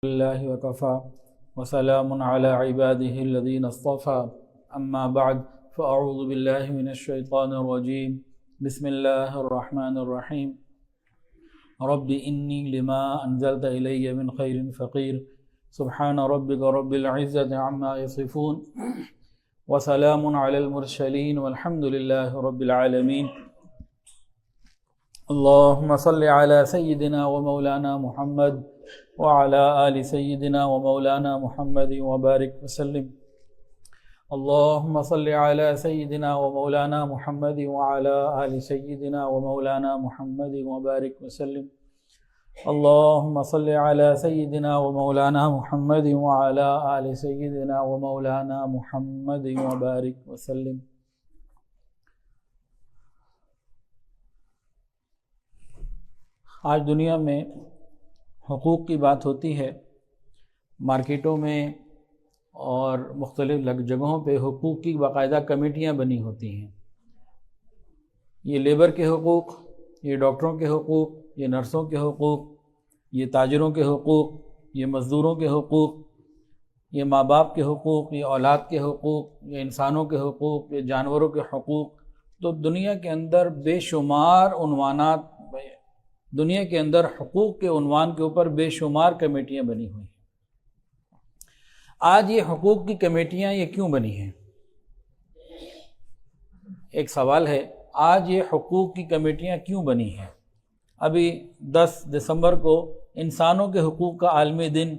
لله وكفى وسلام على عباده الذين اصطفى أما بعد فأعوذ بالله من الشيطان الرجيم بسم الله الرحمن الرحيم رب إني لما أنزلت إلي من خير فقير سبحان ربك رب العزة عما يصفون وسلام على المرسلين والحمد لله رب العالمين اللهم صل على سيدنا ومولانا محمد وعلى آل سيدنا ومولانا محمد وبارك وسلم اللهم صل على سيدنا ومولانا محمد وعلى آل سيدنا ومولانا محمد وبارك وسلم اللهم صل على سيدنا ومولانا محمد وعلى آل سيدنا ومولانا محمد وبارك وسلم۔ آج دنیا میں حقوق کی بات ہوتی ہے، مارکیٹوں میں اور مختلف جگہوں پہ حقوق کی باقاعدہ کمیٹیاں بنی ہوتی ہیں۔ یہ لیبر کے حقوق، یہ ڈاکٹروں کے حقوق، یہ نرسوں کے حقوق، یہ تاجروں کے حقوق، یہ مزدوروں کے حقوق، یہ ماں باپ کے حقوق، یہ اولاد کے حقوق، یہ انسانوں کے حقوق، یہ جانوروں کے حقوق۔ تو دنیا کے اندر بے شمار عنوانات، دنیا کے اندر حقوق کے عنوان کے اوپر بے شمار کمیٹیاں بنی ہوئی ہیں۔ آج یہ حقوق کی کمیٹیاں یہ کیوں بنی ہیں؟ ایک سوال ہے، آج یہ حقوق کی کمیٹیاں کیوں بنی ہیں؟ ابھی 10 دسمبر کو انسانوں کے حقوق کا عالمی دن،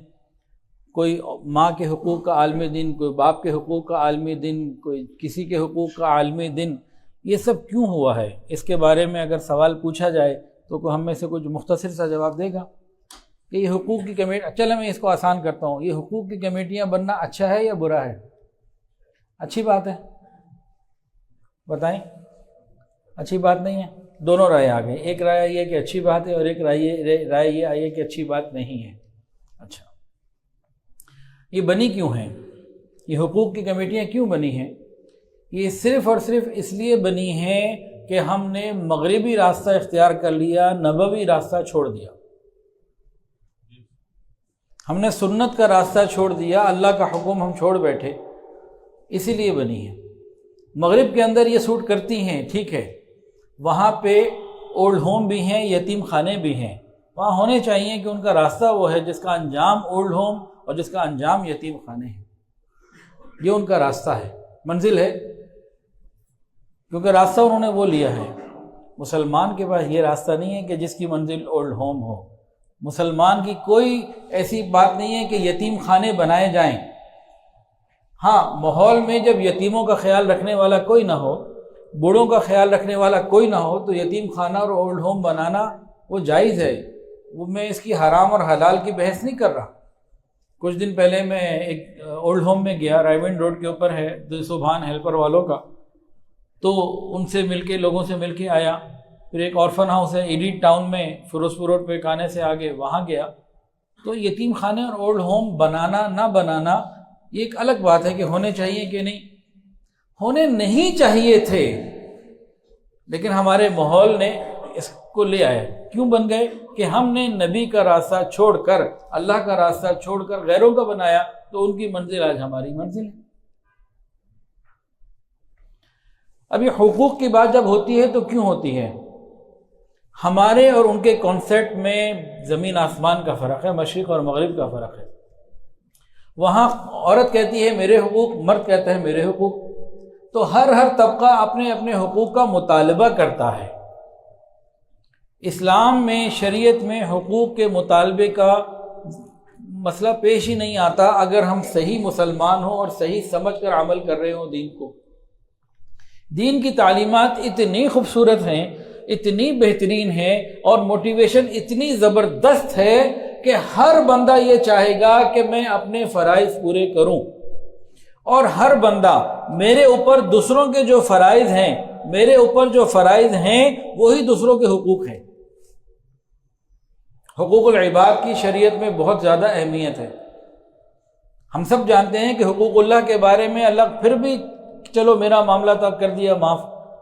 کوئی ماں کے حقوق کا عالمی دن، کوئی باپ کے حقوق کا عالمی دن، کوئی کسی کے حقوق کا عالمی دن، یہ سب کیوں ہوا ہے؟ اس کے بارے میں اگر سوال پوچھا جائے تو ہم میں سے کچھ مختصر سا جواب دے گا کہ یہ حقوق کی کمیٹی، چلے میں اس کو آسان کرتا ہوں، یہ حقوق کی کمیٹیاں بننا اچھا ہے یا برا ہے؟ اچھی بات ہے، بتائیں۔ اچھی بات نہیں ہے؟ دونوں رائے آ گئی، ایک رائے یہ کہ اچھی بات ہے اور ایک رائے یہ آئی ہے کہ اچھی بات نہیں ہے۔ اچھا، یہ بنی کیوں ہیں؟ یہ حقوق کی کمیٹیاں کیوں بنی ہیں؟ یہ صرف اور صرف اس لیے بنی ہیں کہ ہم نے مغربی راستہ اختیار کر لیا، نبوی راستہ چھوڑ دیا، ہم نے سنت کا راستہ چھوڑ دیا، اللہ کا حکم ہم چھوڑ بیٹھے، اسی لیے بنی ہے۔ مغرب کے اندر یہ سوٹ کرتی ہیں، ٹھیک ہے، وہاں پہ اولڈ ہوم بھی ہیں، یتیم خانے بھی ہیں، وہاں ہونے چاہیے کہ ان کا راستہ وہ ہے جس کا انجام اولڈ ہوم اور جس کا انجام یتیم خانے ہیں، یہ ان کا راستہ ہے، منزل ہے، کیونکہ راستہ انہوں نے وہ لیا ہے۔ مسلمان کے پاس یہ راستہ نہیں ہے کہ جس کی منزل اولڈ ہوم ہو، مسلمان کی کوئی ایسی بات نہیں ہے کہ یتیم خانے بنائے جائیں۔ ہاں، ماحول میں جب یتیموں کا خیال رکھنے والا کوئی نہ ہو، بوڑھوں کا خیال رکھنے والا کوئی نہ ہو، تو یتیم خانہ اور اولڈ ہوم بنانا وہ جائز ہے، وہ میں اس کی حرام اور حلال کی بحث نہیں کر رہا۔ کچھ دن پہلے میں ایک اولڈ ہوم میں گیا، رائیونڈ روڈ کے اوپر ہے، سبحان ہیلپر والوں کا، تو ان سے مل کے، لوگوں سے مل کے آیا۔ پھر ایک آرفن ہاؤس ہے ایڈیٹ ٹاؤن میں، فیروز پور روڈ پہ کانے سے آگے، وہاں گیا۔ تو یتیم خانے اور اولڈ ہوم بنانا نہ بنانا یہ ایک الگ بات ہے کہ ہونے چاہیے کہ نہیں ہونے نہیں چاہیے تھے، لیکن ہمارے ماحول نے اس کو لے آیا۔ کیوں بن گئے؟ کہ ہم نے نبی کا راستہ چھوڑ کر، اللہ کا راستہ چھوڑ کر غیروں کا بنایا، تو ان کی منزل آج ہماری منزل ہے۔ اب یہ حقوق کی بات جب ہوتی ہے تو کیوں ہوتی ہے؟ ہمارے اور ان کے کانسیپٹ میں زمین آسمان کا فرق ہے، مشرق اور مغرب کا فرق ہے۔ وہاں عورت کہتی ہے میرے حقوق، مرد کہتا ہے میرے حقوق، تو ہر طبقہ اپنے اپنے حقوق کا مطالبہ کرتا ہے۔ اسلام میں، شریعت میں حقوق کے مطالبے کا مسئلہ پیش ہی نہیں آتا اگر ہم صحیح مسلمان ہوں اور صحیح سمجھ کر عمل کر رہے ہوں دین کو۔ دین کی تعلیمات اتنی خوبصورت ہیں، اتنی بہترین ہے، اور موٹیویشن اتنی زبردست ہے کہ ہر بندہ یہ چاہے گا کہ میں اپنے فرائض پورے کروں، اور ہر بندہ میرے اوپر دوسروں کے جو فرائض ہیں، میرے اوپر جو فرائض ہیں وہی دوسروں کے حقوق ہیں۔ حقوق العباد کی شریعت میں بہت زیادہ اہمیت ہے۔ ہم سب جانتے ہیں کہ حقوق اللہ کے بارے میں اللہ پھر بھی چلو میرا معاملہ تک کر دیا معاف،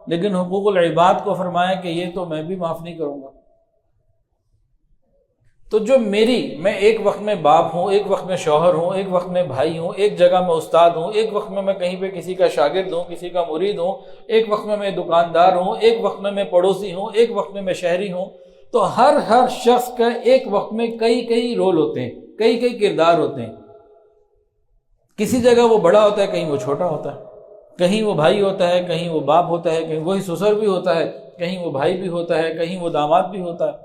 لیکن حقوق العباد کو فرمایا کہ یہ تو میں بھی معاف نہیں کروں گا۔ تو جو میں ایک وقت میں باپ ہوں، ایک وقت میں شوہر ہوں، ایک وقت میں بھائی ہوں، ایک جگہ میں استاد ہوں، ایک وقت میں کہیں پہ کسی کا شاگرد ہوں، کسی کا مرید ہوں، ایک وقت میں دکاندار ہوں، ایک وقت میں پڑوسی ہوں، ایک وقت میں شہری ہوں، تو ہر شخص کا ایک وقت میں کئی رول ہوتے ہیں، کئی کردار ہوتے ہیں۔ کسی جگہ وہ بڑا ہوتا ہے، کہیں وہ چھوٹا ہوتا ہے، کہیں وہ بھائی ہوتا ہے، کہیں وہ باپ ہوتا ہے، کہیں وہی سسر بھی ہوتا ہے، کہیں وہ بھائی بھی ہوتا ہے، کہیں وہ داماد بھی ہوتا ہے۔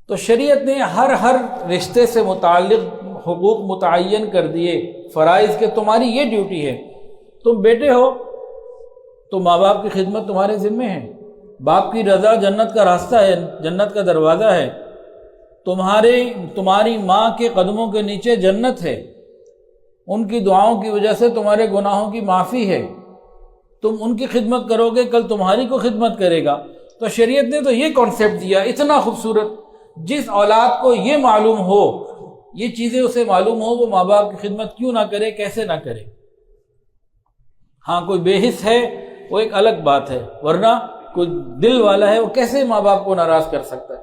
تو شریعت نے ہر رشتے سے متعلق حقوق متعین کر دیے، فرائض کہ تمہاری یہ ڈیوٹی ہے، تم بیٹے ہو تو ماں باپ کی خدمت تمہارے ذمہ ہے، باپ کی رضا جنت کا راستہ ہے، جنت کا دروازہ ہے، تمہاری ماں کے قدموں کے نیچے جنت ہے، ان کی دعاؤں کی وجہ سے تمہارے گناہوں کی معافی ہے، تم ان کی خدمت کرو گے، کل تمہاری کو خدمت کرے گا۔ تو شریعت نے تو یہ کانسیپٹ دیا اتنا خوبصورت، جس اولاد کو یہ معلوم ہو، یہ چیزیں اسے معلوم ہو، وہ ماں باپ کی خدمت کیوں نہ کرے، کیسے نہ کرے۔ ہاں کوئی بے حس ہے وہ ایک الگ بات ہے، ورنہ کوئی دل والا ہے وہ کیسے ماں باپ کو ناراض کر سکتا ہے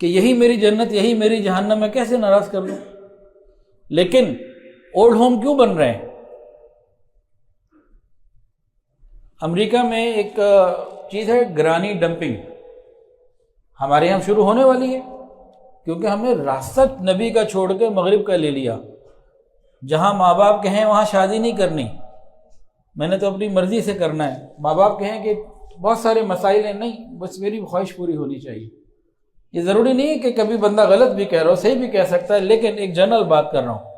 کہ یہی میری جنت یہی میری جہنم، میں کیسے ناراض کر لوں۔ لیکن اولڈ ہوم کیوں بن رہے ہیں؟ امریکہ میں ایک چیز ہے گرانی ڈمپنگ، ہمارے یہاں شروع ہونے والی ہے، کیونکہ ہم نے راستہ نبی کا چھوڑ کے مغرب کا لے لیا۔ جہاں ماں باپ کہیں وہاں شادی نہیں کرنی، میں نے تو اپنی مرضی سے کرنا ہے۔ ماں باپ کہیں کہ بہت سارے مسائل ہیں، نہیں بس میری خواہش پوری ہونی چاہیے۔ یہ ضروری نہیں ہے کہ کبھی بندہ غلط بھی کہہ رہا ہو، صحیح بھی کہہ سکتا ہے، لیکن ایک جنرل بات کر رہا ہوں۔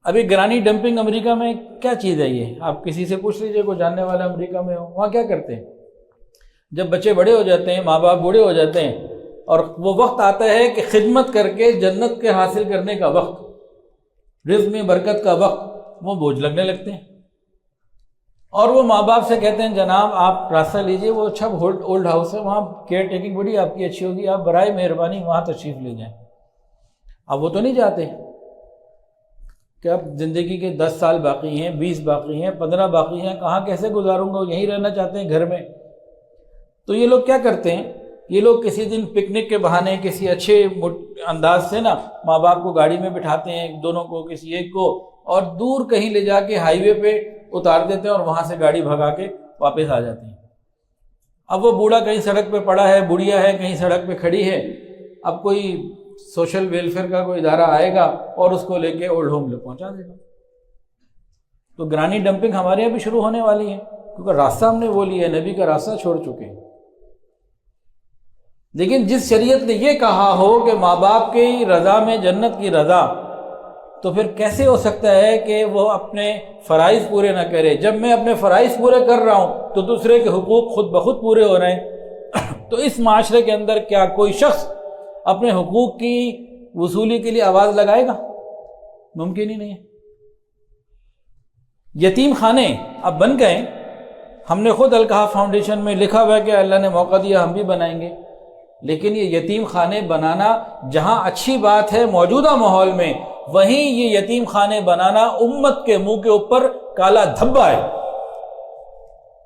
ابھی گرانی ڈمپنگ امریکہ میں کیا چیز ہے؟ یہ آپ کسی سے پوچھ لیجئے، کوئی جاننے والا امریکہ میں ہو، وہاں کیا کرتے ہیں؟ جب بچے بڑے ہو جاتے ہیں، ماں باپ بوڑھے ہو جاتے ہیں، اور وہ وقت آتا ہے کہ خدمت کر کے جنت کے حاصل کرنے کا وقت، رزق میں برکت کا وقت، وہ بوجھ لگنے لگتے ہیں، اور وہ ماں باپ سے کہتے ہیں جناب آپ راستہ لیجئے، وہ اچھا اولڈ ہاؤس ہے، وہاں کیئر ٹیکنگ بڑی آپ کی اچھی ہوگی، آپ برائے مہربانی وہاں تشریف لے جائیں۔ اب وہ تو نہیں جاتے کہ اب زندگی کے 10 سال باقی ہیں، 20 باقی ہیں، 15 باقی ہیں، کہاں کیسے گزاروں گا، یہیں رہنا چاہتے ہیں گھر میں۔ تو یہ لوگ کیا کرتے ہیں، یہ لوگ کسی دن پکنک کے بہانے کسی اچھے انداز سے نا ماں باپ کو گاڑی میں بٹھاتے ہیں، دونوں کو، کسی ایک کو، اور دور کہیں لے جا کے ہائی وے پہ اتار دیتے ہیں اور وہاں سے گاڑی بھگا کے واپس آ جاتے ہیں۔ اب وہ بوڑھا کہیں سڑک پہ پڑا ہے، بڑھیا ہے کہیں سڑک پہ کھڑی ہے، اب کوئی سوشل ویلفیئر کا کوئی ادارہ آئے گا اور اس کو لے کے اولڈ ہوم پہنچا دے گا۔ تو گرانی ڈمپنگ ہمارے یہاں بھی شروع ہونے والی ہے، کیونکہ راستہ ہم نے وہ لیا ہے، نبی کا راستہ چھوڑ چکے ہیں۔ لیکن جس شریعت نے یہ کہا ہو کہ ماں باپ کی رضا میں جنت کی رضا، تو پھر کیسے ہو سکتا ہے کہ وہ اپنے فرائض پورے نہ کرے؟ جب میں اپنے فرائض پورے کر رہا ہوں تو دوسرے کے حقوق خود بخود پورے ہو رہے ہیں۔ تو اس معاشرے کے اندر کیا کوئی شخص اپنے حقوق کی وصولی کے لیے آواز لگائے گا؟ ممکن ہی نہیں ہے۔ یتیم خانے اب بن گئے، ہم نے خود الکحف فاؤنڈیشن میں لکھا ہوا ہے کہ اللہ نے موقع دیا ہم بھی بنائیں گے، لیکن یہ یتیم خانے بنانا جہاں اچھی بات ہے موجودہ ماحول میں، وہیں یہ یتیم خانے بنانا امت کے منہ کے اوپر کالا دھبا ہے،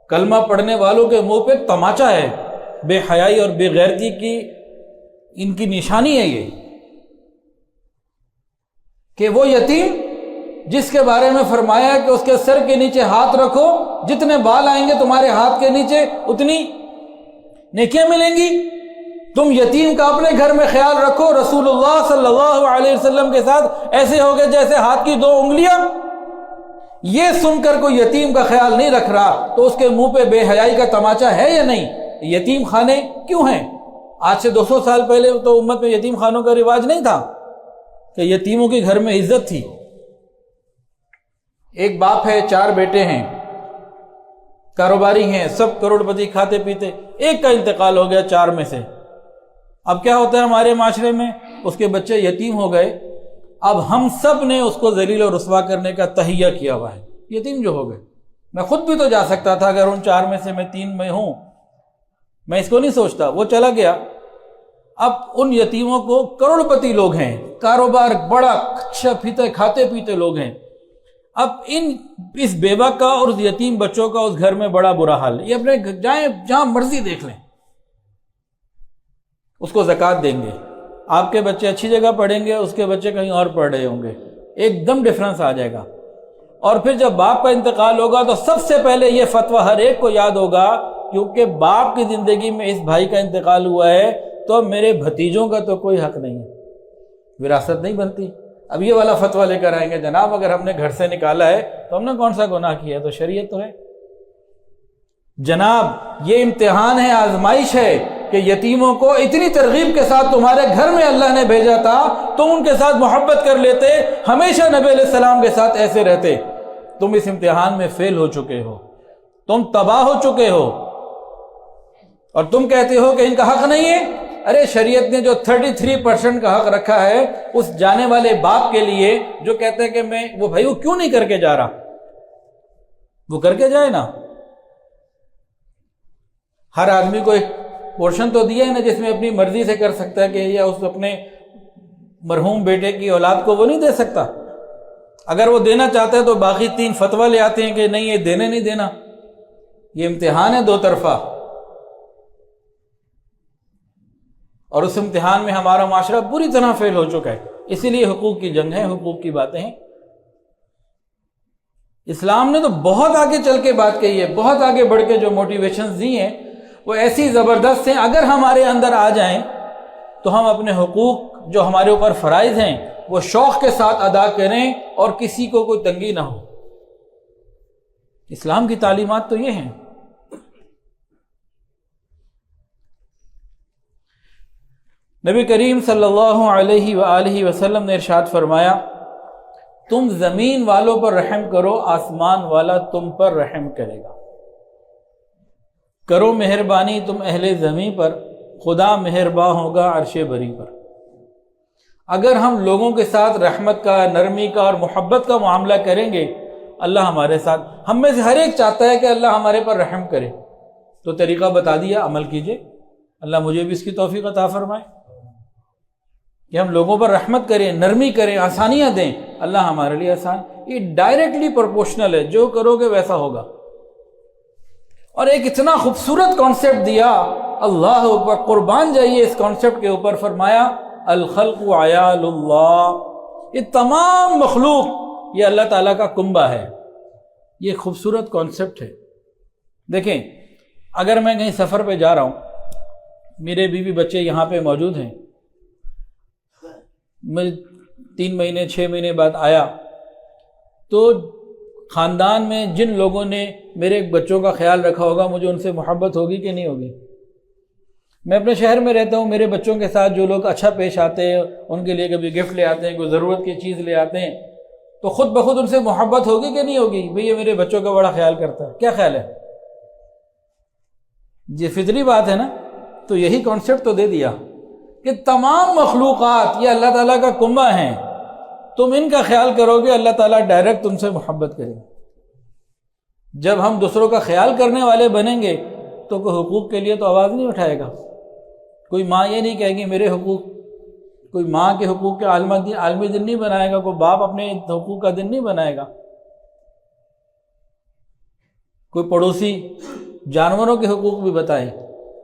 کلمہ پڑھنے والوں کے منہ پہ تماچا ہے، بے حیائی اور بے غیرتی کی ان کی نشانی ہے یہ، کہ وہ یتیم جس کے بارے میں فرمایا کہ اس کے سر کے نیچے ہاتھ رکھو، جتنے بال آئیں گے تمہارے ہاتھ کے نیچے اتنی نیکیاں ملیں گی۔ تم یتیم کا اپنے گھر میں خیال رکھو، رسول اللہ صلی اللہ علیہ وسلم کے ساتھ ایسے ہوگے جیسے ہاتھ کی 2 انگلیاں۔ یہ سن کر کوئی یتیم کا خیال نہیں رکھ رہا تو اس کے منہ پہ بے حیائی کا تماچا ہے یا نہیں؟ یتیم خانے کیوں ہیں؟ آج سے 200 سال پہلے تو امت میں یتیم خانوں کا رواج نہیں تھا کہ یتیموں کے گھر میں عزت تھی۔ ایک باپ ہے، 4 بیٹے ہیں، کاروباری ہیں، سب کروڑ پتی، کھاتے پیتے، ایک کا انتقال ہو گیا 4 میں سے۔ اب کیا ہوتا ہے ہمارے معاشرے میں؟ اس کے بچے یتیم ہو گئے، اب ہم سب نے اس کو ذلیل و رسوا کرنے کا تہیہ کیا ہوا ہے۔ یتیم جو ہو گئے، میں خود بھی تو جا سکتا تھا، اگر ان 4 میں سے میں 3 میں ہوں، میں اس کو نہیں سوچتا، وہ چلا گیا۔ اب ان یتیموں کو کروڑ پتی لوگ ہیں، کاروبار بڑا اچھا پیتے کھاتے پیتے لوگ ہیں، اب اس بیوہ کا اور اس یتیم بچوں کا اس گھر میں بڑا برا حال ہے۔ یہ اپنے جائیں جہاں مرضی دیکھ لیں، اس کو زکوٰۃ دیں گے. آپ کے بچے اچھی جگہ پڑھیں گے، اس کے بچے کہیں اور پڑھ رہے ہوں گے، ایک دم ڈفرنس آ جائے گا. اور پھر جب باپ کا انتقال ہوگا تو سب سے پہلے یہ فتویٰ ہر ایک کو یاد ہوگا، کیونکہ باپ کی زندگی میں اس بھائی کا انتقال ہوا ہے تو میرے بھتیجوں کا تو کوئی حق نہیں ہے، وراثت نہیں بنتی. اب یہ والا فتویٰ لے کر آئیں گے، جناب اگر ہم نے گھر سے نکالا ہے تو ہم نے کون سا گناہ کیا ہے، تو شریعت تو ہے. جناب یہ امتحان ہے، آزمائش ہے کہ یتیموں کو اتنی ترغیب کے ساتھ تمہارے گھر میں اللہ نے بھیجا تھا، تم ان کے ساتھ محبت کر لیتے، ہمیشہ نبی علیہ السلام کے ساتھ ایسے رہتے. تم اس امتحان میں فیل ہو چکے ہو، تم تباہ ہو چکے ہو، اور تم کہتے ہو کہ ان کا حق نہیں ہے. ارے شریعت نے جو 33% کا حق رکھا ہے اس جانے والے باپ کے لیے جو کہتے ہیں کہ میں وہ بھائی وہ کیوں نہیں کر کے جا رہا، وہ کر کے جائے نا. ہر آدمی کو ایک پورشن تو دیا ہے نا جس میں اپنی مرضی سے کر سکتا ہے، کہ یا اس اپنے مرحوم بیٹے کی اولاد کو وہ نہیں دے سکتا. اگر وہ دینا چاہتا ہے تو باقی 3 فتویٰ لے آتے ہیں کہ نہیں یہ دینے نہیں دینا. یہ امتحان ہے دو طرفہ، اور اس امتحان میں ہمارا معاشرہ پوری طرح فیل ہو چکا ہے. اسی لیے حقوق کی جنگ ہے، حقوق کی باتیں ہیں. اسلام نے تو بہت آگے چل کے بات کہی ہے، بہت آگے بڑھ کے جو موٹیویشنز دی ہیں وہ ایسی زبردست ہیں. اگر ہمارے اندر آ جائیں تو ہم اپنے حقوق جو ہمارے اوپر فرائض ہیں وہ شوق کے ساتھ ادا کریں اور کسی کو کوئی تنگی نہ ہو. اسلام کی تعلیمات تو یہ ہیں. نبی کریم صلی اللہ علیہ وآلہ وسلم نے ارشاد فرمایا، تم زمین والوں پر رحم کرو، آسمان والا تم پر رحم کرے گا. کرو مہربانی تم اہل زمین پر، خدا مہرباں ہوگا عرش بری پر. اگر ہم لوگوں کے ساتھ رحمت کا، نرمی کا اور محبت کا معاملہ کریں گے، اللہ ہمارے ساتھ. ہم میں سے ہر ایک چاہتا ہے کہ اللہ ہمارے پر رحم کرے، تو طریقہ بتا دیا، عمل کیجئے. اللہ مجھے بھی اس کی توفیق عطا فرمائے کہ ہم لوگوں پر رحمت کریں، نرمی کریں، آسانیاں دیں. اللہ ہمارے لیے آسان. یہ ڈائریکٹلی پروپورشنل ہے، جو کرو گے ویسا ہوگا. اور ایک اتنا خوبصورت کانسیپٹ دیا، اللہ اکبر، قربان جائیے اس کانسیپٹ کے اوپر. فرمایا الخلق عیال اللہ، یہ تمام مخلوق یہ اللہ تعالیٰ کا کنبہ ہے. یہ خوبصورت کانسیپٹ ہے. دیکھیں اگر میں کہیں سفر پہ جا رہا ہوں، میرے بیوی بچے یہاں پہ موجود ہیں، میں 3 مہینے 6 مہینے بعد آیا تو خاندان میں جن لوگوں نے میرے بچوں کا خیال رکھا ہوگا مجھے ان سے محبت ہوگی کہ نہیں ہوگی. میں اپنے شہر میں رہتا ہوں، میرے بچوں کے ساتھ جو لوگ اچھا پیش آتے ہیں، ان کے لیے کبھی گفٹ لے آتے ہیں، کوئی ضرورت کی چیز لے آتے ہیں، تو خود بخود ان سے محبت ہوگی کہ نہیں ہوگی؟ بھئی یہ میرے بچوں کا بڑا خیال کرتا ہے. کیا خیال ہے؟ یہ فطری بات ہے نا. تو یہی کانسیپٹ تو دے دیا کہ تمام مخلوقات یہ اللہ تعالیٰ کا کنبہ ہیں، تم ان کا خیال کرو گے اللہ تعالیٰ ڈائریکٹ تم سے محبت کرے گا. جب ہم دوسروں کا خیال کرنے والے بنیں گے تو کوئی حقوق کے لیے تو آواز نہیں اٹھائے گا. کوئی ماں یہ نہیں کہے گی میرے حقوق، کوئی ماں کے حقوق کے عالمی دن نہیں بنائے گا، کوئی باپ اپنے حقوق کا دن نہیں بنائے گا. کوئی پڑوسی جانوروں کے حقوق بھی بتائے،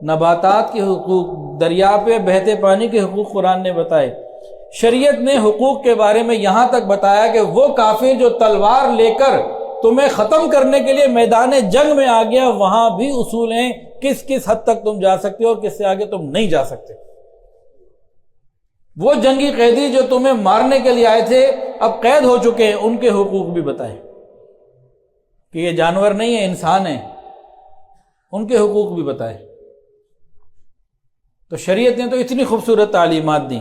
نباتات کے حقوق، دریا پہ بہتے پانی کے حقوق قرآن نے بتائے. شریعت نے حقوق کے بارے میں یہاں تک بتایا کہ وہ کافر جو تلوار لے کر تمہیں ختم کرنے کے لیے میدان جنگ میں آ گیا، وہاں بھی اصول ہیں کس کس حد تک تم جا سکتے ہو اور کس سے آگے تم نہیں جا سکتے. وہ جنگی قیدی جو تمہیں مارنے کے لیے آئے تھے اب قید ہو چکے ہیں، ان کے حقوق بھی بتائے کہ یہ جانور نہیں ہے، انسان ہے، ان کے حقوق بھی بتائے. تو شریعت نے تو اتنی خوبصورت تعلیمات دی.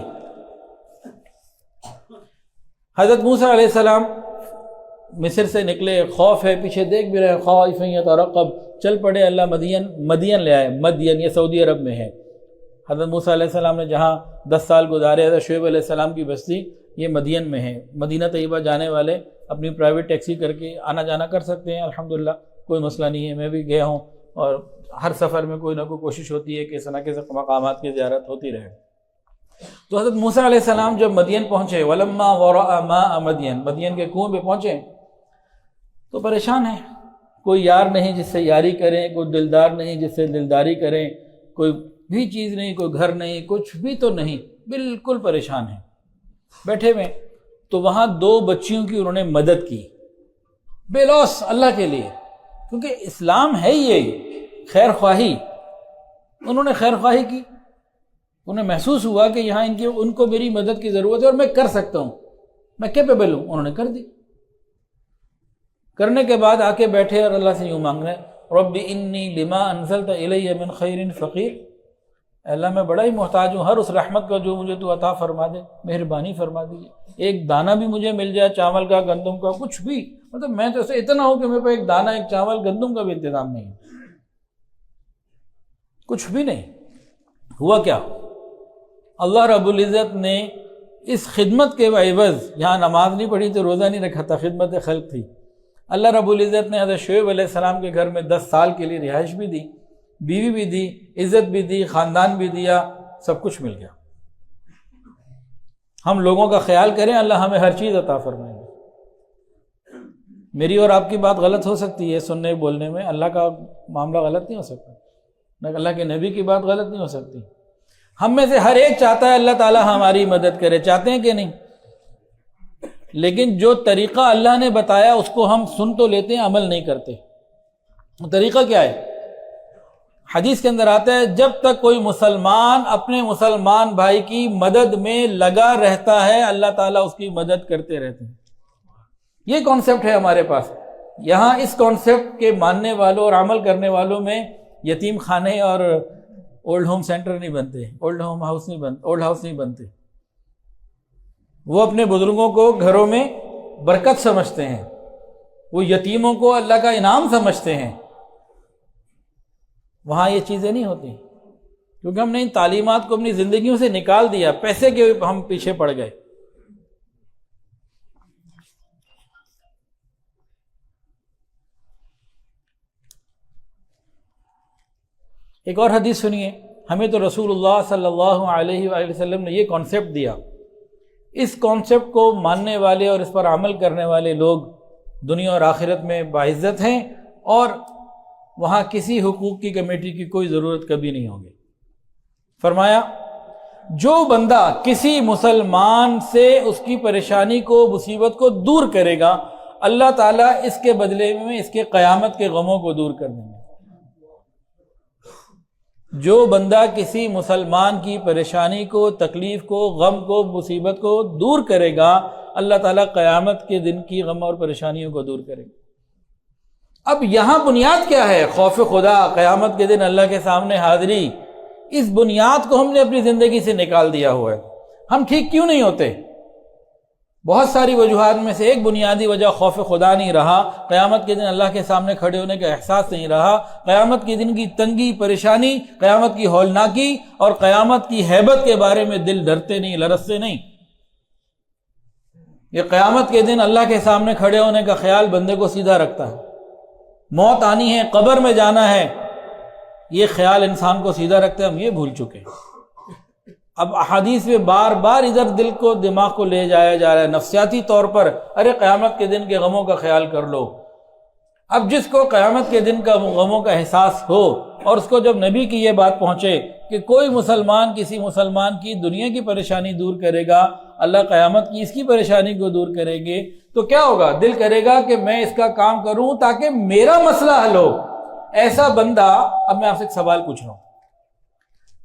حضرت موسیٰ علیہ السلام مصر سے نکلے، خوف ہے، پیچھے دیکھ بھی رہے، خائف یترقب، چل پڑے. اللہ مدین لے آئے. مدین یہ سعودی عرب میں ہے. حضرت موسیٰ علیہ السلام نے جہاں 10 سال گزارے، حضرت شعیب علیہ السلام کی بستی یہ مدین میں ہے. مدینہ طیبہ جانے والے اپنی پرائیویٹ ٹیکسی کر کے آنا جانا کر سکتے ہیں، الحمدللہ کوئی مسئلہ نہیں ہے. میں بھی گیا ہوں، اور ہر سفر میں کوئی نہ کوئی کوشش ہوتی ہے کہ اس طرح کے مقامات کی زیارت ہوتی رہے. تو حضرت موسیٰ علیہ السلام جب مدین پہنچے، وَلَمَّا وَرَأَ مَاءَ مَدْيَن، مدین کے کنویں پہ پہنچے تو پریشان ہیں. کوئی یار نہیں جس سے یاری کریں، کوئی دلدار نہیں جس سے دلداری کریں، کوئی بھی چیز نہیں، کوئی گھر نہیں، کچھ بھی تو نہیں، بالکل پریشان ہیں بیٹھے ہوئے. تو وہاں 2 بچیوں کی انہوں نے مدد کی بے لوث اللہ کے لیے، کیونکہ اسلام ہے یہ خیر خواہی. انہوں نے خیر خواہی کی، انہیں محسوس ہوا کہ یہاں ان کو میری مدد کی ضرورت ہے اور میں کر سکتا ہوں، میں کیپیبل ہوں. انہوں نے کر دی. کرنے کے بعد آ کے بیٹھے اور اللہ سے یوں مانگ رہے ہیں رب انی لما انزلت الی من خیر فقیر. اللہ میں بڑا ہی محتاج ہوں ہر اس رحمت کا جو مجھے تو عطا فرما دے، مہربانی فرما دیجیے. ایک دانہ بھی مجھے مل جائے چاول کا، گندم کا، کچھ بھی، مطلب میں تو اسے اتنا ہوں کہ میرے پاس ایک دانہ، ایک چاول، گندم کا بھی انتظام نہیں ہے، کچھ بھی نہیں. ہوا کیا؟ اللہ رب العزت نے اس خدمت کے عوض، یہاں نماز نہیں پڑھی تو روزہ نہیں رکھا تھا، خدمت خلق تھی. اللہ رب العزت نے حضرت شعیب علیہ السلام کے گھر میں 10 سال کے لیے رہائش بھی دی، بیوی بھی دی، عزت بھی دی، خاندان بھی دیا، سب کچھ مل گیا. ہم لوگوں کا خیال کریں، اللہ ہمیں ہر چیز عطا فرمائے گا. میری اور آپ کی بات غلط ہو سکتی ہے سننے بولنے میں، اللہ کا معاملہ غلط نہیں ہو سکتا، نہ اللہ کے نبی کی بات غلط نہیں ہو سکتی. ہم میں سے ہر ایک چاہتا ہے اللہ تعالیٰ ہماری مدد کرے، چاہتے ہیں کہ نہیں؟ لیکن جو طریقہ اللہ نے بتایا اس کو ہم سن تو لیتے ہیں، عمل نہیں کرتے. وہ طریقہ کیا ہے؟ حدیث کے اندر آتا ہے جب تک کوئی مسلمان اپنے مسلمان بھائی کی مدد میں لگا رہتا ہے اللہ تعالیٰ اس کی مدد کرتے رہتے ہیں. یہ کانسیپٹ ہے ہمارے پاس. یہاں اس کانسیپٹ کے ماننے والوں اور عمل کرنے والوں میں یتیم خانے اور اولڈ ہوم سینٹر نہیں بنتے، اولڈ ہاؤس نہیں بنتے. وہ اپنے بزرگوں کو گھروں میں برکت سمجھتے ہیں، وہ یتیموں کو اللہ کا انعام سمجھتے ہیں. وہاں یہ چیزیں نہیں ہوتی، کیونکہ ہم نے ان تعلیمات کو اپنی زندگیوں سے نکال دیا، پیسے کے ہم پیچھے پڑ گئے. ایک اور حدیث سنیے. ہمیں تو رسول اللہ صلی اللہ علیہ وآلہ وسلم نے یہ کانسیپٹ دیا. اس کانسیپٹ کو ماننے والے اور اس پر عمل کرنے والے لوگ دنیا اور آخرت میں باعزت ہیں، اور وہاں کسی حقوق کی کمیٹی کی کوئی ضرورت کبھی نہیں ہوگی. فرمایا جو بندہ کسی مسلمان سے اس کی پریشانی کو، مصیبت کو دور کرے گا، اللہ تعالیٰ اس کے بدلے میں اس کے قیامت کے غموں کو دور کر دیں گے. جو بندہ کسی مسلمان کی پریشانی کو، تکلیف کو، غم کو، مصیبت کو دور کرے گا، اللہ تعالیٰ قیامت کے دن کی غم اور پریشانیوں کو دور کرے گا. اب یہاں بنیاد کیا ہے؟ خوف خدا، قیامت کے دن اللہ کے سامنے حاضری. اس بنیاد کو ہم نے اپنی زندگی سے نکال دیا ہوا ہے. ہم ٹھیک کیوں نہیں ہوتے؟ بہت ساری وجوہات میں سے ایک بنیادی وجہ خوف خدا نہیں رہا، قیامت کے دن اللہ کے سامنے کھڑے ہونے کا احساس نہیں رہا، قیامت کے دن کی تنگی، پریشانی، قیامت کی ہولناکی اور قیامت کی ہیبت کے بارے میں دل ڈرتے نہیں، لرزتے نہیں. یہ قیامت کے دن اللہ کے سامنے کھڑے ہونے کا خیال بندے کو سیدھا رکھتا ہے. موت آنی ہے، قبر میں جانا ہے، یہ خیال انسان کو سیدھا رکھتا ہے. ہم یہ بھول چکے. اب احادیث میں بار بار ادھر دل کو، دماغ کو لے جایا جا رہا ہے نفسیاتی طور پر، ارے قیامت کے دن کے غموں کا خیال کر لو. اب جس کو قیامت کے دن کا غموں کا احساس ہو، اور اس کو جب نبی کی یہ بات پہنچے کہ کوئی مسلمان کسی مسلمان کی دنیا کی پریشانی دور کرے گا، اللہ قیامت کی اس کی پریشانی کو دور کریں گے، تو کیا ہوگا؟ دل کرے گا کہ میں اس کا کام کروں تاکہ میرا مسئلہ حل ہو. ایسا بندہ، اب میں آپ سے ایک سوال پوچھ رہا ہوں،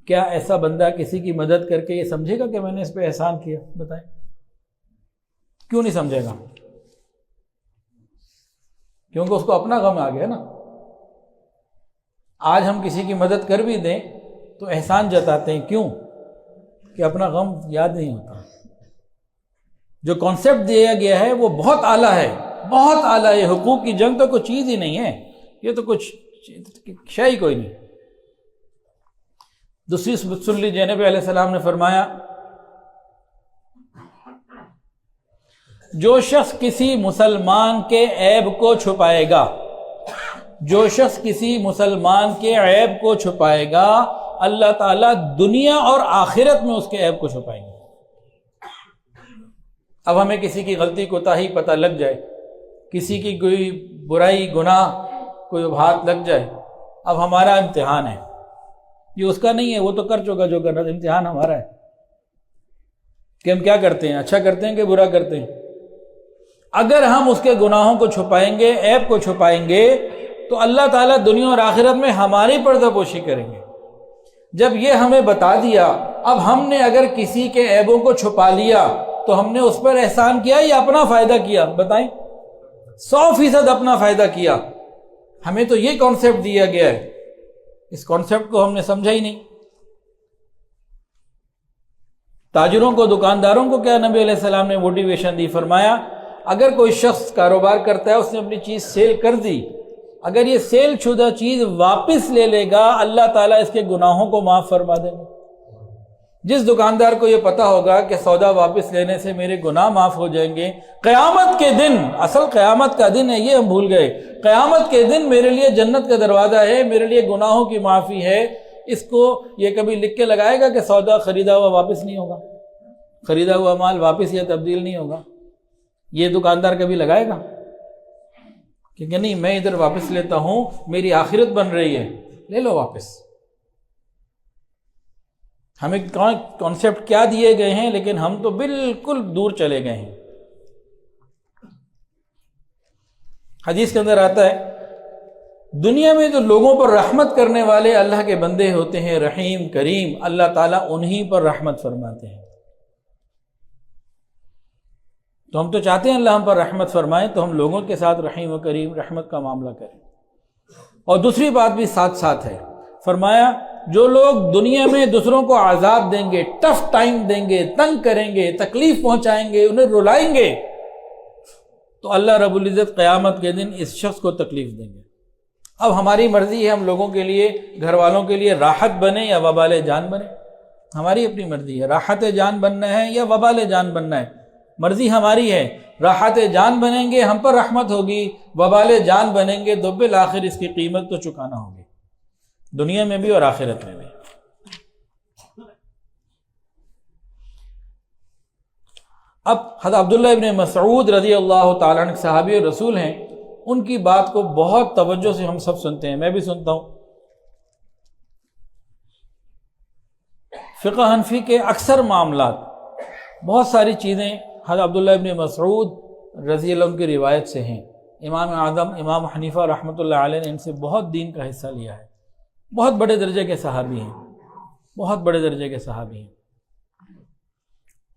کیا ایسا بندہ کسی کی مدد کر کے یہ سمجھے گا کہ میں نے اس پہ احسان کیا؟ بتائیں کیوں نہیں سمجھے گا؟ کیونکہ اس کو اپنا غم آ گیا نا. آج ہم کسی کی مدد کر بھی دیں تو احسان جتاتے ہیں، کیوں؟ کہ اپنا غم یاد نہیں ہوتا. جو کانسیپٹ دیا گیا ہے وہ بہت اعلیٰ ہے، بہت اعلیٰ ہے. حقوق کی جنگ تو کوئی چیز ہی نہیں ہے، یہ تو کچھ شے ہی کوئی نہیں. دوسری سن لیجیے، نبی علیہ السلام نے فرمایا جو شخص کسی مسلمان کے عیب کو چھپائے گا، جو شخص کسی مسلمان کے عیب کو چھپائے گا، اللہ تعالیٰ دنیا اور آخرت میں اس کے عیب کو چھپائیں گے. اب ہمیں کسی کی غلطی کوتاہی پتہ لگ جائے، کسی کی کوئی برائی، گناہ، کوئی بات لگ جائے، اب ہمارا امتحان ہے. یہ اس کا نہیں ہے، وہ تو کر چکا جو کرنا تھا، امتحان ہمارا ہے کہ ہم کیا کرتے ہیں، اچھا کرتے ہیں کہ برا کرتے ہیں۔ اگر ہم اس کے گناہوں کو چھپائیں گے، عیب کو چھپائیں گے، تو اللہ تعالیٰ دنیا اور آخرت میں ہماری پردہ پوشی کریں گے۔ جب یہ ہمیں بتا دیا، اب ہم نے اگر کسی کے عیبوں کو چھپا لیا تو ہم نے اس پر احسان کیا یا اپنا فائدہ کیا؟ بتائیں، 100% اپنا فائدہ کیا۔ ہمیں تو یہ کانسیپٹ دیا گیا ہے، اس کانسیپٹ کو ہم نے سمجھا ہی نہیں۔ تاجروں کو، دکانداروں کو کیا نبی علیہ السلام نے موٹیویشن دی؟ فرمایا اگر کوئی شخص کاروبار کرتا ہے، اس نے اپنی چیز سیل کر دی، اگر یہ سیل شدہ چیز واپس لے لے گا، اللہ تعالیٰ اس کے گناہوں کو معاف فرما دے گا۔ جس دکاندار کو یہ پتا ہوگا کہ سودا واپس لینے سے میرے گناہ معاف ہو جائیں گے، قیامت کے دن، اصل قیامت کا دن ہے یہ ہم بھول گئے، قیامت کے دن میرے لیے جنت کا دروازہ ہے، میرے لیے گناہوں کی معافی ہے، اس کو یہ کبھی لکھ کے لگائے گا کہ سودا خریدا ہوا واپس نہیں ہوگا، خریدا ہوا مال واپس یا تبدیل نہیں ہوگا؟ یہ دکاندار کبھی لگائے گا؟ کہ نہیں، میں ادھر واپس لیتا ہوں، میری آخرت بن رہی ہے، لے لو واپس۔ ہمیں کانسیپٹ کیا دیے گئے ہیں، لیکن ہم تو بالکل دور چلے گئے ہیں۔ حدیث کے اندر آتا ہے دنیا میں جو لوگوں پر رحمت کرنے والے اللہ کے بندے ہوتے ہیں، رحیم کریم، اللہ تعالیٰ انہی پر رحمت فرماتے ہیں۔ تو ہم تو چاہتے ہیں اللہ ہم پر رحمت فرمائے، تو ہم لوگوں کے ساتھ رحیم و کریم رحمت کا معاملہ کریں۔ اور دوسری بات بھی ساتھ ساتھ ہے، فرمایا جو لوگ دنیا میں دوسروں کو عذاب دیں گے، ٹف ٹائم دیں گے، تنگ کریں گے، تکلیف پہنچائیں گے، انہیں رلائیں گے، تو اللہ رب العزت قیامت کے دن اس شخص کو تکلیف دیں گے۔ اب ہماری مرضی ہے ہم لوگوں کے لیے، گھر والوں کے لیے راحت بنے یا وبال جان بنے، ہماری اپنی مرضی ہے۔ راحت جان بننا ہے یا وبال جان بننا ہے، مرضی ہماری ہے۔ راحت جان بنیں گے ہم پر رحمت ہوگی، وبال جان بنیں گے تو بالآخر اس کی قیمت تو چکانا ہوگی، دنیا میں بھی اور آخرت میں بھی۔ اب حضرت عبداللہ ابن مسعود رضی اللہ تعالیٰ عنہ صحابی اور رسول ہیں، ان کی بات کو بہت توجہ سے ہم سب سنتے ہیں، میں بھی سنتا ہوں۔ فقہ حنفی کے اکثر معاملات، بہت ساری چیزیں حضرت عبداللہ ابن مسعود رضی اللہ عنہ کی روایت سے ہیں۔ امام اعظم امام حنیفہ رحمۃ اللہ علیہ نے ان سے بہت دین کا حصہ لیا ہے، بہت بڑے درجے کے صحابی ہیں، بہت بڑے درجے کے صحابی ہیں۔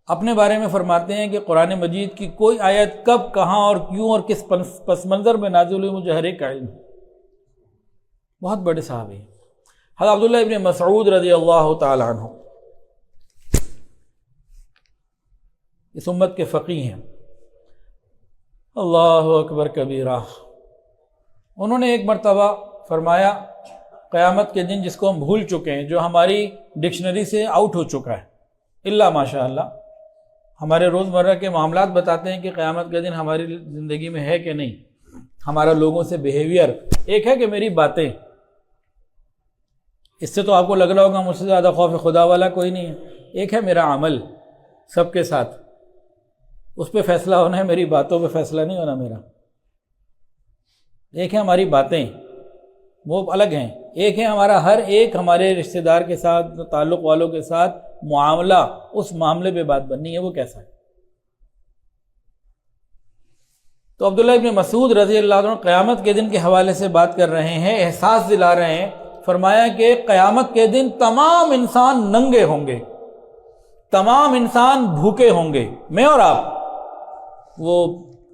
اپنے بارے میں فرماتے ہیں کہ قرآن مجید کی کوئی آیت کب، کہاں اور کیوں اور کس پس منظر میں نازل ہوئی مجھے ہر ایک کا علم ہے، بہت بڑے صحابی ہیں۔ حضرت عبداللہ ابن مسعود رضی اللہ تعالی عنہ اس امت کے فقیہ ہیں، اللہ اکبر کبیرہ۔ انہوں نے ایک مرتبہ فرمایا قیامت کے دن جس کو ہم بھول چکے ہیں، جو ہماری ڈکشنری سے آؤٹ ہو چکا ہے، الا ماشاء اللہ ہمارے روزمرہ کے معاملات بتاتے ہیں کہ قیامت کے دن ہماری زندگی میں ہے کہ نہیں، ہمارا لوگوں سے بیہیویئر۔ ایک ہے کہ میری باتیں، اس سے تو آپ کو لگ رہا ہوگا مجھ سے زیادہ خوف خدا والا کوئی نہیں ہے۔ ایک ہے میرا عمل سب کے ساتھ، اس پہ فیصلہ ہونا ہے، میری باتوں پہ فیصلہ نہیں ہونا میرا۔ ایک ہے ہماری باتیں، وہ الگ ہیں۔ ایک ہے ہمارا ہر ایک ہمارے رشتہ دار کے ساتھ، تعلق والوں کے ساتھ معاملہ، اس معاملے پہ بات بننی ہے، وہ کیسا ہے۔ تو عبداللہ ابن مسعود رضی اللہ عنہ قیامت کے دن کے حوالے سے بات کر رہے ہیں، احساس دلا رہے ہیں۔ فرمایا کہ قیامت کے دن تمام انسان ننگے ہوں گے، تمام انسان بھوکے ہوں گے، میں اور آپ، وہ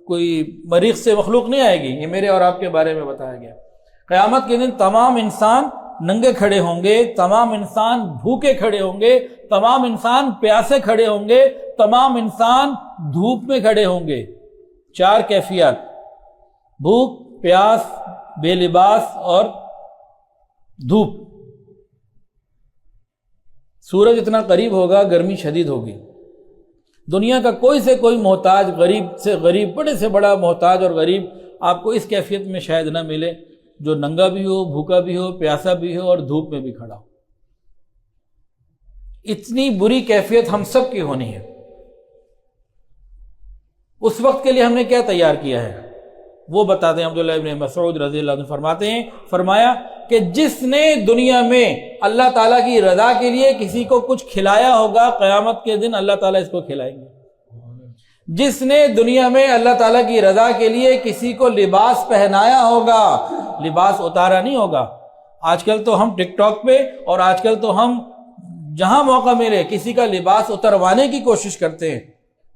کوئی مریخ سے مخلوق نہیں آئے گی، یہ میرے اور آپ کے بارے میں بتایا گیا۔ قیامت کے دن تمام انسان ننگے کھڑے ہوں گے، تمام انسان بھوکے کھڑے ہوں گے، تمام انسان پیاسے کھڑے ہوں گے، تمام انسان دھوپ میں کھڑے ہوں گے۔ 4 کیفیات، بھوک، پیاس، بے لباس اور دھوپ۔ سورج اتنا قریب ہوگا، گرمی شدید ہوگی۔ دنیا کا کوئی سے کوئی محتاج، غریب سے غریب، بڑے سے بڑا محتاج اور غریب آپ کو اس کیفیت میں شاید نہ ملے، جو ننگا بھی ہو، بھوکا بھی ہو، پیاسا بھی ہو اور دھوپ میں بھی کھڑا ہو۔ اتنی بری کیفیت ہم سب کی ہونی ہے۔ اس وقت کے لیے ہم نے کیا تیار کیا ہے؟ وہ بتاتے ہیں عبداللہ ابن مسعود رضی اللہ عنہ فرماتے ہیں، فرمایا کہ جس نے دنیا میں اللہ تعالیٰ کی رضا کے لیے کسی کو کچھ کھلایا ہوگا، قیامت کے دن اللہ تعالیٰ اس کو کھلائیں گے۔ جس نے دنیا میں اللہ تعالیٰ کی رضا کے لیے کسی کو لباس پہنایا ہوگا، لباس اتارا نہیں ہوگا۔ آج کل تو ہم ٹک ٹاک پہ اور آج کل تو ہم جہاں موقع ملے کسی کا لباس اتروانے کی کوشش کرتے ہیں۔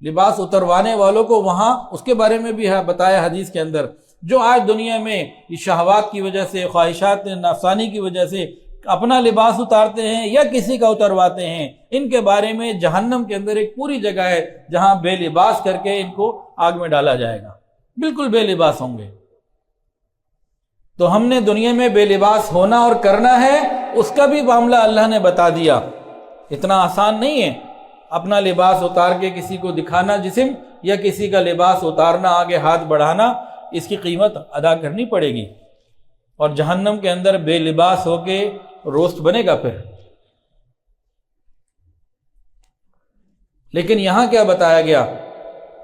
لباس اتروانے والوں کو وہاں اس کے بارے میں بھی بتایا حدیث کے اندر، جو آج دنیا میں شہوات کی وجہ سے، خواہشات نفسانی کی وجہ سے اپنا لباس اتارتے ہیں یا کسی کا اترواتے ہیں، ان کے بارے میں جہنم کے اندر ایک پوری جگہ ہے جہاں بے لباس کر کے ان کو آگ میں ڈالا جائے گا، بالکل بے لباس ہوں گے۔ تو ہم نے دنیا میں بے لباس ہونا اور کرنا ہے، اس کا بھی معاملہ اللہ نے بتا دیا۔ اتنا آسان نہیں ہے اپنا لباس اتار کے کسی کو دکھانا جسم، یا کسی کا لباس اتارنا، آگے ہاتھ بڑھانا، اس کی قیمت ادا کرنی پڑے گی، اور جہنم کے اندر بے لباس ہو کے روسٹ بنے گا پھر۔ لیکن یہاں کیا بتایا گیا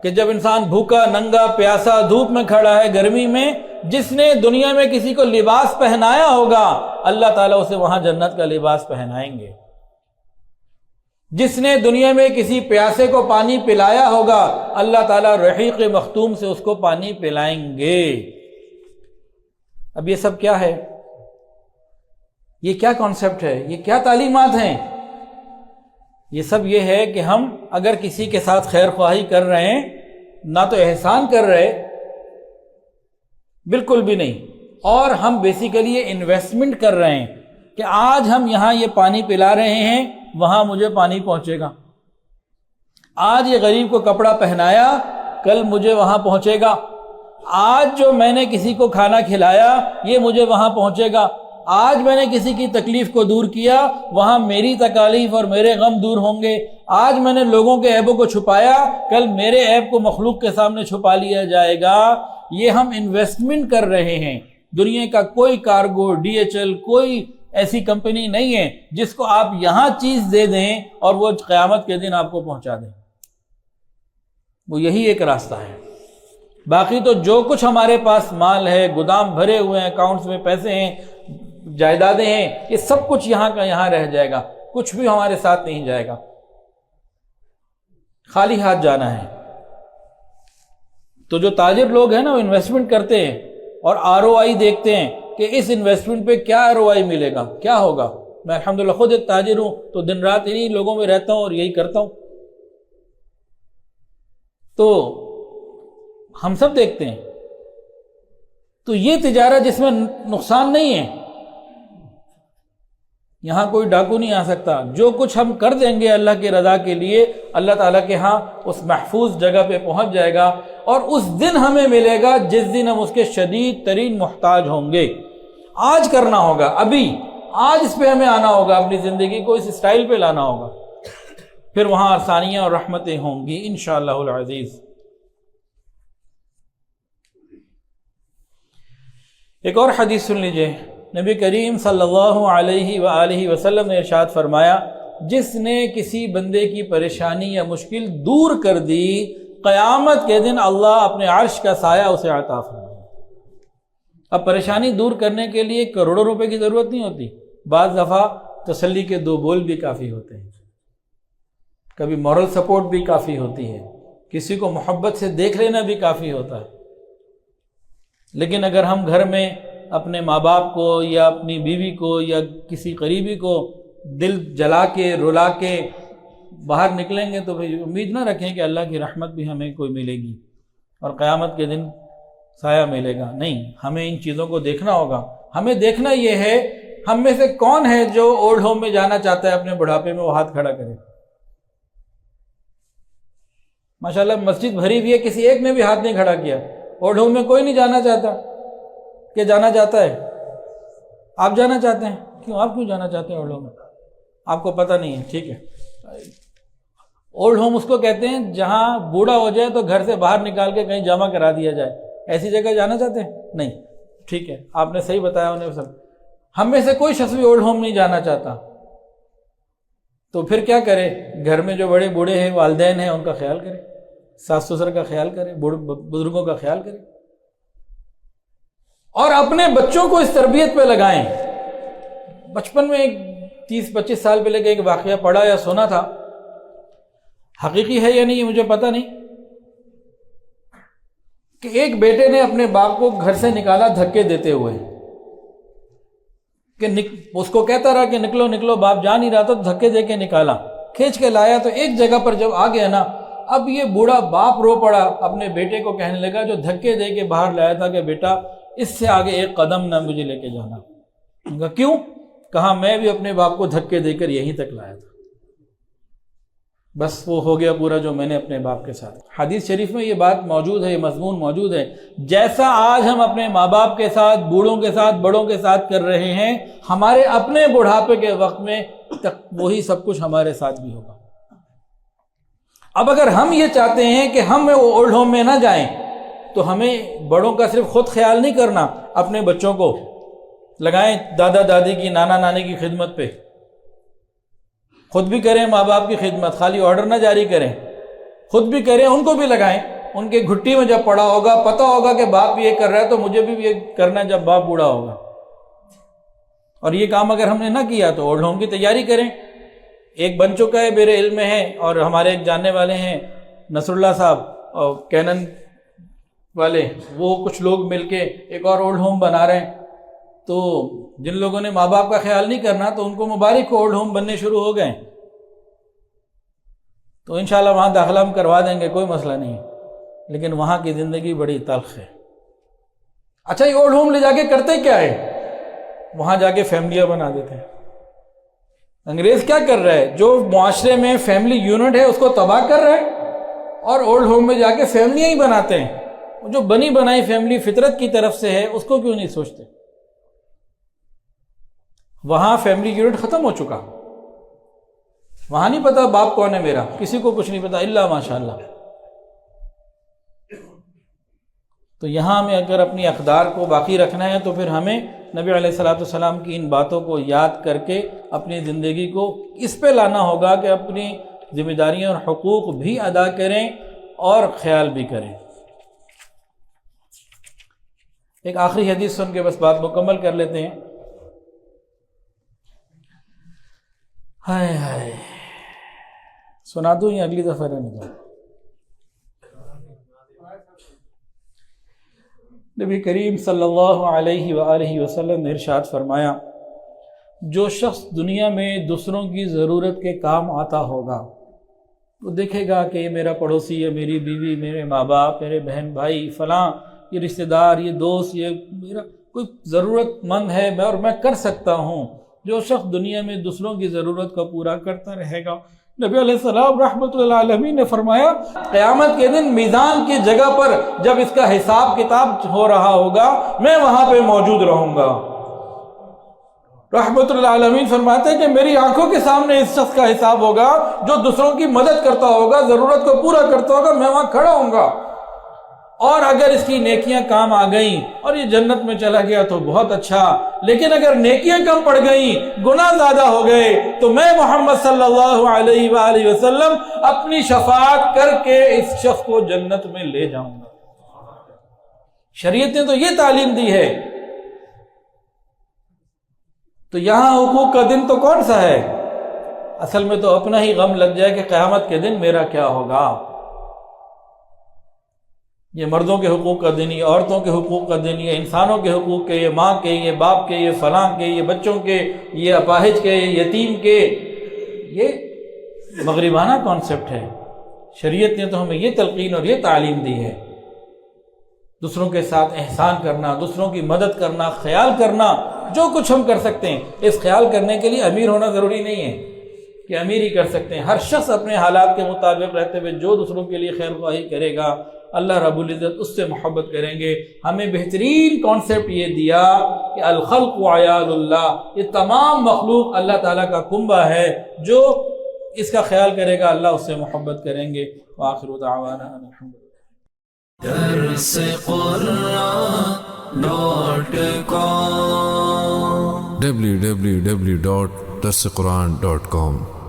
کہ جب انسان بھوکا ننگا پیاسا دھوپ میں کھڑا ہے گرمی میں، جس نے دنیا میں کسی کو لباس پہنایا ہوگا اللہ تعالیٰ اسے وہاں جنت کا لباس پہنائیں گے۔ جس نے دنیا میں کسی پیاسے کو پانی پلایا ہوگا اللہ تعالیٰ رحیق مختوم سے اس کو پانی پلائیں گے۔ اب یہ سب کیا ہے؟ یہ کیا کانسیپٹ ہے؟ یہ کیا تعلیمات ہیں؟ یہ سب یہ ہے کہ ہم اگر کسی کے ساتھ خیر خواہی کر رہے ہیں، نہ تو احسان کر رہے، بالکل بھی نہیں، اور ہم بیسیکلی یہ انویسٹمنٹ کر رہے ہیں کہ آج ہم یہاں یہ پانی پلا رہے ہیں، وہاں مجھے پانی پہنچے گا۔ آج یہ غریب کو کپڑا پہنایا، کل مجھے وہاں پہنچے گا۔ آج جو میں نے کسی کو کھانا کھلایا، یہ مجھے وہاں پہنچے گا۔ آج میں نے کسی کی تکلیف کو دور کیا، وہاں میری تکالیف اور میرے غم دور ہوں گے۔ آج میں نے لوگوں کے عیبوں کو چھپایا، کل میرے عیب کو مخلوق کے سامنے چھپا لیا جائے گا۔ یہ ہم انویسٹمنٹ کر رہے ہیں۔ دنیا کا کوئی کارگو، ڈی ایچ ایل، کوئی ایسی کمپنی نہیں ہے جس کو آپ یہاں چیز دے دیں اور وہ قیامت کے دن آپ کو پہنچا دیں۔ وہ یہی ایک راستہ ہے۔ باقی تو جو کچھ ہمارے پاس مال ہے، گودام بھرے ہوئے ہیں، اکاؤنٹس میں پیسے ہیں، جائیدادیں ہیں، یہ سب کچھ یہاں کا یہاں رہ جائے گا، کچھ بھی ہمارے ساتھ نہیں جائے گا، خالی ہاتھ جانا ہے۔ تو جو تاجر لوگ ہیں نا، وہ انویسٹمنٹ کرتے ہیں اور ROI دیکھتے ہیں کہ اس انویسٹمنٹ پہ کیا ROI ملے گا، کیا ہوگا۔ میں الحمدللہ خود ایک تاجر ہوں، تو دن رات انہی لوگوں میں رہتا ہوں اور یہی کرتا ہوں۔ تو ہم سب دیکھتے ہیں، تو یہ تجارت جس میں نقصان نہیں ہے، یہاں کوئی ڈاکو نہیں آ سکتا۔ جو کچھ ہم کر دیں گے اللہ کی رضا کے لیے، اللہ تعالیٰ کے ہاں اس محفوظ جگہ پہ پہنچ جائے گا، اور اس دن ہمیں ملے گا جس دن ہم اس کے شدید ترین محتاج ہوں گے۔ آج کرنا ہوگا، ابھی آج اس پہ ہمیں آنا ہوگا، اپنی زندگی کو اس اسٹائل پہ لانا ہوگا، پھر وہاں آسانیاں اور رحمتیں ہوں گی انشاءاللہ العزیز۔ ایک اور حدیث سن لیجئے، نبی کریم صلی اللہ علیہ وآلہ وسلم نے ارشاد فرمایا، جس نے کسی بندے کی پریشانی یا مشکل دور کر دی، قیامت کے دن اللہ اپنے عرش کا سایہ اسے عطا فرمائے۔ اب پریشانی دور کرنے کے لیے کروڑوں روپے کی ضرورت نہیں ہوتی، بعض دفعہ تسلی کے 2 بول بھی کافی ہوتے ہیں، کبھی مورل سپورٹ بھی کافی ہوتی ہے، کسی کو محبت سے دیکھ لینا بھی کافی ہوتا ہے۔ لیکن اگر ہم گھر میں اپنے ماں باپ کو یا اپنی بیوی کو یا کسی قریبی کو دل جلا کے رلا کے باہر نکلیں گے، تو پھر امید نہ رکھیں کہ اللہ کی رحمت بھی ہمیں کوئی ملے گی اور قیامت کے دن سایہ ملے گا۔ نہیں، ہمیں ان چیزوں کو دیکھنا ہوگا۔ ہمیں دیکھنا یہ ہے، ہم میں سے کون ہے جو اولڈ ہوم میں جانا چاہتا ہے اپنے بڑھاپے میں، وہ ہاتھ کھڑا کرے۔ ماشاءاللہ مسجد بھری ہوئی ہے، کسی ایک نے بھی ہاتھ نہیں کھڑا کیا۔ اولڈ ہوم میں کوئی نہیں جانا چاہتا، کہ جانا چاہتا ہے؟ آپ جانا چاہتے ہیں؟ کیوں؟ آپ کیوں جانا چاہتے ہیں اولڈ ہوم میں؟ آپ کو پتہ نہیں ہے، ٹھیک ہے۔ اولڈ ہوم اس کو کہتے ہیں جہاں بوڑھا ہو جائے تو گھر سے باہر نکال کے کہیں جمع کرا دیا جائے، ایسی جگہ جانا چاہتے ہیں؟ نہیں، ٹھیک ہے، آپ نے صحیح بتایا انہیں سب۔ ہم میں سے کوئی شخص بھی اولڈ ہوم نہیں جانا چاہتا، تو پھر کیا کرے؟ گھر میں جو بڑے بوڑھے ہیں، والدین ہیں، ان کا خیال کرے، ساس سسر کا خیال کرے، بزرگوں کا خیال کرے۔ اور اپنے بچوں کو اس تربیت پہ لگائیں۔ بچپن میں 30-25 سال پہلے کا ایک واقعہ پڑھا یا سنا تھا، حقیقی ہے یا نہیں یہ مجھے پتہ نہیں، کہ ایک بیٹے نے اپنے باپ کو گھر سے نکالا دھکے دیتے ہوئے، کہ اس کو کہتا رہا کہ نکلو نکلو، باپ جا نہیں رہا تو دھکے دے کے نکالا، کھینچ کے لایا تو ایک جگہ پر جب آ گیا نا، اب یہ بوڑھا باپ رو پڑا، اپنے بیٹے کو کہنے لگا جو دھکے دے کے باہر لایا تھا، کہ بیٹا اس سے آگے ایک قدم نہ مجھے لے کے جانا۔ کہا کیوں؟ کہا میں بھی اپنے باپ کو دھکے دے کر یہیں تک لایا تھا، بس وہ ہو گیا پورا جو میں نے اپنے باپ کے ساتھ۔ حدیث شریف میں یہ بات موجود ہے، یہ مضمون موجود ہے، جیسا آج ہم اپنے ماں باپ کے ساتھ، بوڑھوں کے ساتھ، بڑوں کے ساتھ کر رہے ہیں، ہمارے اپنے بڑھاپے کے وقت میں وہی سب کچھ ہمارے ساتھ بھی ہوگا۔ اب اگر ہم یہ چاہتے ہیں کہ ہم اولڈ ہوم میں نہ جائیں، تو ہمیں بڑوں کا صرف خود خیال نہیں کرنا، اپنے بچوں کو لگائیں دادا دادی کی، نانا نانی کی خدمت پہ، خود بھی کریں ماں باپ کی خدمت، خالی آرڈر نہ جاری کریں، خود بھی کریں، ان کو بھی لگائیں۔ ان کے گھٹی میں جب پڑا ہوگا، پتہ ہوگا کہ باپ یہ کر رہا ہے تو مجھے بھی یہ کرنا ہے جب باپ بوڑھا ہوگا۔ اور یہ کام اگر ہم نے نہ کیا تو اولڈ ہوم کی تیاری کریں۔ ایک بن چکا ہے میرے علم میں ہے، اور ہمارے ایک جاننے والے ہیں نصر اللہ صاحب اور کینن والے، وہ کچھ لوگ مل کے ایک اور اولڈ ہوم بنا رہے ہیں۔ تو جن لوگوں نے ماں باپ کا خیال نہیں کرنا تو ان کو مبارک کو، اولڈ ہوم بننے شروع ہو گئے، تو انشاءاللہ وہاں داخلہ ہم کروا دیں گے، کوئی مسئلہ نہیں، لیکن وہاں کی زندگی بڑی تلخ ہے۔ اچھا یہ اولڈ ہوم لے جا کے کرتے کیا ہے؟ وہاں جا کے فیملیاں بنا دیتے ہیں۔ انگریز کیا کر رہا ہے؟ جو معاشرے میں فیملی یونٹ ہے اس کو تباہ کر رہا ہے، اور اولڈ ہوم میں جا کے فیملیاں ہی بناتے ہیں۔ جو بنی بنائی فیملی فطرت کی طرف سے ہے اس کو کیوں نہیں سوچتے؟ وہاں فیملی یونٹ ختم ہو چکا، وہاں نہیں پتا باپ کون ہے میرا، کسی کو کچھ نہیں پتا الا ماشاءاللہ۔ تو یہاں میں اگر اپنی اقدار کو باقی رکھنا ہے تو پھر ہمیں نبی علیہ الصلوۃ والسلام کی ان باتوں کو یاد کر کے اپنی زندگی کو اس پہ لانا ہوگا کہ اپنی ذمہ داریاں اور حقوق بھی ادا کریں اور خیال بھی کریں۔ ایک آخری حدیث سن کے بس بات مکمل کر لیتے ہیں۔ ہائے ہائے، سنا دوں یا اگلی دفعہ رہنے دو؟ نبی کریم صلی اللہ علیہ وآلہ وسلم نے ارشاد فرمایا، جو شخص دنیا میں دوسروں کی ضرورت کے کام آتا ہوگا، وہ دیکھے گا کہ یہ میرا پڑوسی، یہ میری بیوی، میرے ماں باپ، میرے بہن بھائی، فلاں، یہ رشتہ دار، یہ دوست، یہ میرا کوئی ضرورت مند ہے اور میں کر سکتا ہوں۔ جو شخص دنیا میں دوسروں کی ضرورت کو پورا کرتا رہے گا، نبی علیہ السلام رحمۃ اللہ علیہ نے فرمایا، قیامت کے دن میزان کی جگہ پر جب اس کا حساب کتاب ہو رہا ہوگا میں وہاں پہ موجود رہوں گا۔ رحمۃ اللہ علیہ فرماتے ہیں کہ میری آنکھوں کے سامنے اس شخص کا حساب ہوگا جو دوسروں کی مدد کرتا ہوگا، ضرورت کو پورا کرتا ہوگا، میں وہاں کھڑا ہوں گا۔ اور اگر اس کی نیکیاں کام آ گئیں اور یہ جنت میں چلا گیا تو بہت اچھا، لیکن اگر نیکیاں کم پڑ گئیں، گناہ زیادہ ہو گئے، تو میں محمد صلی اللہ علیہ وآلہ وسلم اپنی شفاعت کر کے اس شخص کو جنت میں لے جاؤں گا۔ شریعت نے تو یہ تعلیم دی ہے۔ تو یہاں حقوق کا دن تو کون سا ہے؟ اصل میں تو اپنا ہی غم لگ جائے کہ قیامت کے دن میرا کیا ہوگا۔ یہ مردوں کے حقوق کا دن، یہ عورتوں کے حقوق کا دن، یہ انسانوں کے حقوق کے، یہ ماں کے، یہ باپ کے، یہ فلاں کے، یہ بچوں کے، یہ اپاہج کے، یہ یتیم کے، یہ مغربانہ کانسیپٹ ہے۔ شریعت نے تو ہمیں یہ تلقین اور یہ تعلیم دی ہے، دوسروں کے ساتھ احسان کرنا، دوسروں کی مدد کرنا، خیال کرنا، جو کچھ ہم کر سکتے ہیں۔ اس خیال کرنے کے لیے امیر ہونا ضروری نہیں ہے کہ امیر ہی کر سکتے ہیں۔ ہر شخص اپنے حالات کے مطابق رہتے ہوئے جو دوسروں کے لیے خیر خواہی کرے گا، اللہ رب العزت اس سے محبت کریں گے۔ ہمیں بہترین کانسیپٹ یہ دیا کہ الخلق عیال اللہ، یہ تمام مخلوق اللہ تعالیٰ کا کنبہ ہے، جو اس کا خیال کرے گا اللہ اس سے محبت کریں گے۔ وآخر دعوانا الحمد للہ۔ www.darsequran.com